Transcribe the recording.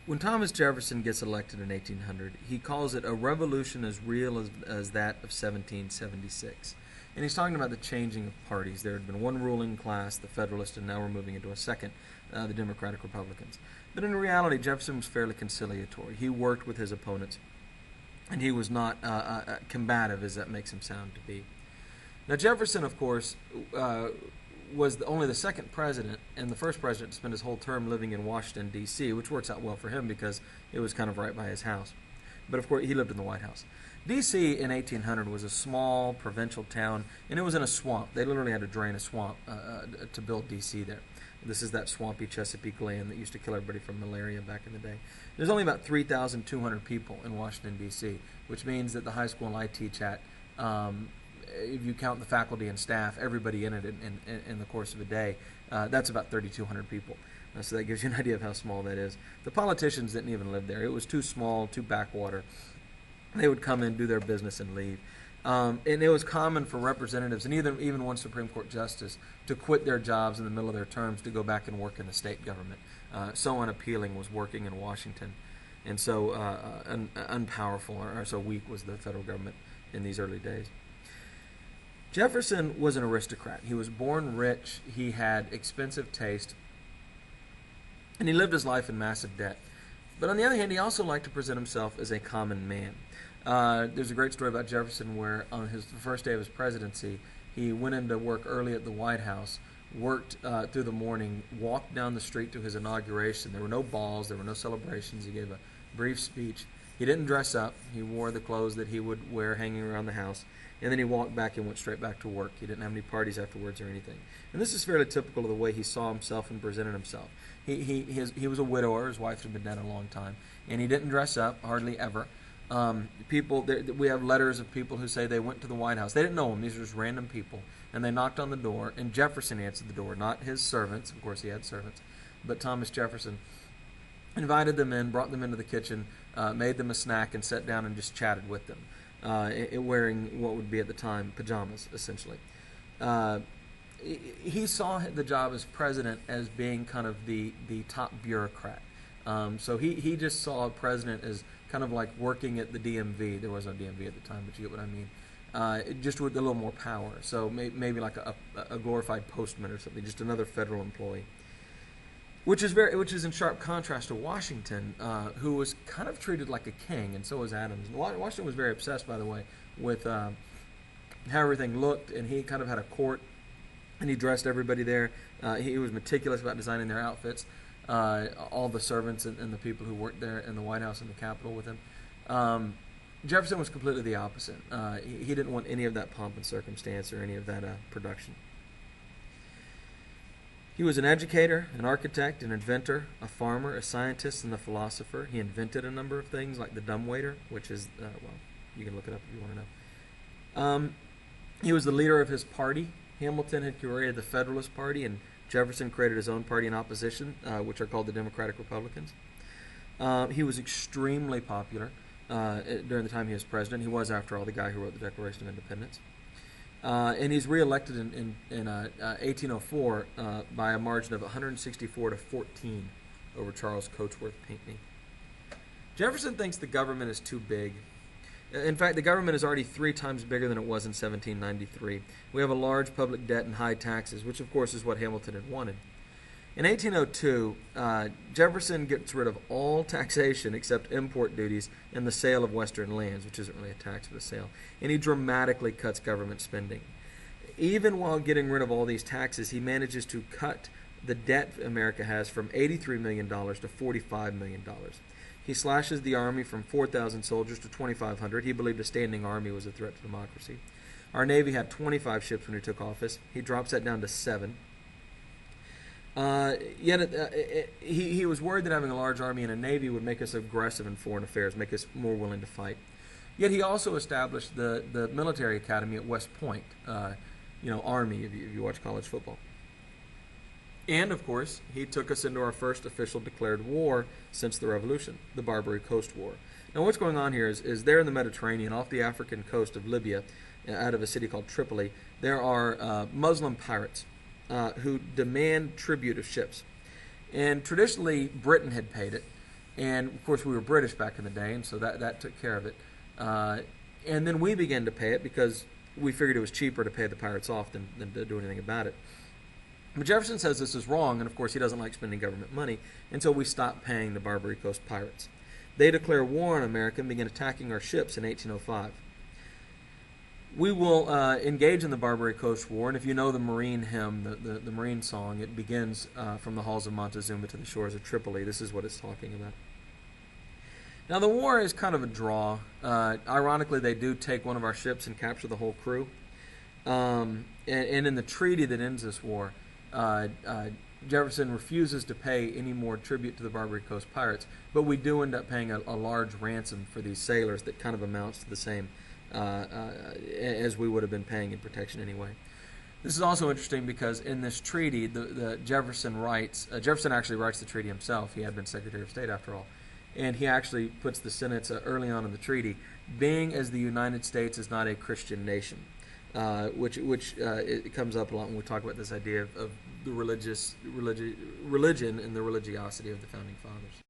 When Thomas Jefferson gets elected in 1800, he calls it a revolution as real as that of 1776. And he's talking about the changing of parties. There had been one ruling class, the Federalists, and now we're moving into a second, the Democratic Republicans. But in reality, Jefferson was fairly conciliatory. He worked with his opponents, and he was not combative, as that makes him sound to be. Now, Jefferson, of course, was only the second president and the first president to spend his whole term living in Washington, D.C., which works out well for him because it was kind of right by his house. But, of course, he lived in the White House. D.C. in 1800 was a small provincial town, and it was in a swamp. They literally had to drain a swamp to build D.C. there. This is that swampy Chesapeake land that used to kill everybody from malaria back in the day. There's only about 3,200 people in Washington, D.C., which means that the high school I teach at, if you count the faculty and staff, everybody in it in the course of a day, that's about 3,200 people. So that gives you an idea of how small that is. The politicians didn't even live there. It was too small, too backwater. They would come in, do their business, and leave. And it was common for representatives and even one Supreme Court justice to quit their jobs in the middle of their terms to go back and work in the state government. So unappealing was working in Washington, and so unpowerful or so weak was the federal government in these early days. Jefferson was an aristocrat. He was born rich. He had expensive taste, and he lived his life in massive debt. But on the other hand, he also liked to present himself as a common man. There's a great story about Jefferson where on the first day of his presidency, he went into work early at the White House, worked through the morning, walked down the street to his inauguration. There were no balls, there were no celebrations. He gave a brief speech. He didn't dress up. He wore the clothes that he would wear hanging around the house. And then he walked back and went straight back to work. He didn't have any parties afterwards or anything. And this is fairly typical of the way he saw himself and presented himself. He was a widower. His wife had been dead a long time. And he didn't dress up, hardly ever. We have letters of people who say they went to the White House. They didn't know him. These were just random people. And they knocked on the door, and Jefferson answered the door, not his servants. Of course, he had servants. But Thomas Jefferson invited them in, brought them into the kitchen, made them a snack, and sat down and just chatted with them, wearing what would be at the time pajamas, essentially. He saw the job as president as being kind of the top bureaucrat. So he just saw a president as kind of like working at the DMV. There was no DMV at the time, but you get what I mean. Just with a little more power. So maybe like a glorified postman or something, just another federal employee. Which is in sharp contrast to Washington, who was kind of treated like a king, and so was Adams. Washington was very obsessed, by the way, with how everything looked, and he kind of had a court, and he dressed everybody there. He was meticulous about designing their outfits. All the servants and the people who worked there in the White House and the Capitol with him. Jefferson was completely the opposite. He didn't want any of that pomp and circumstance or any of that production. He was an educator, an architect, an inventor, a farmer, a scientist, and a philosopher. He invented a number of things like the dumbwaiter, which is, you can look it up if you want to know. He was the leader of his party. Hamilton had created the Federalist Party, and Jefferson created his own party in opposition, which are called the Democratic Republicans. He was extremely popular during the time he was president. He was, after all, the guy who wrote the Declaration of Independence. And he's reelected in 1804 by a margin of 164 to 14 over Charles Coatsworth Pinckney. Jefferson thinks the government is too big. In fact, the government is already 3 times bigger than it was in 1793. We have a large public debt and high taxes, which of course is what Hamilton had wanted. In 1802, Jefferson gets rid of all taxation except import duties and the sale of western lands, which isn't really a tax but a sale, and he dramatically cuts government spending. Even while getting rid of all these taxes, he manages to cut the debt America has from $83 million to $45 million. He slashes the army from 4,000 soldiers to 2,500. He believed a standing army was a threat to democracy. Our Navy had 25 ships when he took office. He drops that down to 7. He was worried that having a large army and a navy would make us aggressive in foreign affairs, make us more willing to fight. Yet he also established the military academy at West Point, Army, if you watch college football. And, of course, he took us into our first official declared war since the Revolution, the Barbary Coast War. Now, what's going on here is there in the Mediterranean, off the African coast of Libya, out of a city called Tripoli, there are Muslim pirates who demand tribute of ships. And traditionally, Britain had paid it. And of course, we were British back in the day, and so that took care of it. And then we began to pay it because we figured it was cheaper to pay the pirates off than to do anything about it. But Jefferson says this is wrong, and of course he doesn't like spending government money, and so we stopped paying the Barbary Coast pirates. They declare war on America and begin attacking our ships in 1805. We will engage in the Barbary Coast War, and if you know the Marine hymn, the Marine song, it begins from the halls of Montezuma to the shores of Tripoli. This is what it's talking about. Now, the war is kind of a draw. Ironically, they do take one of our ships and capture the whole crew. And in the treaty that ends this war, Jefferson refuses to pay any more tribute to the Barbary Coast pirates, but we do end up paying a large ransom for these sailors that kind of amounts to the same as we would have been paying in protection anyway. This is also interesting because in this treaty, Jefferson actually writes the treaty himself. He had been Secretary of State after all. And he actually puts the sentence early on in the treaty, being as the United States is not a Christian nation, which it comes up a lot when we talk about this idea of the religion and the religiosity of the Founding Fathers.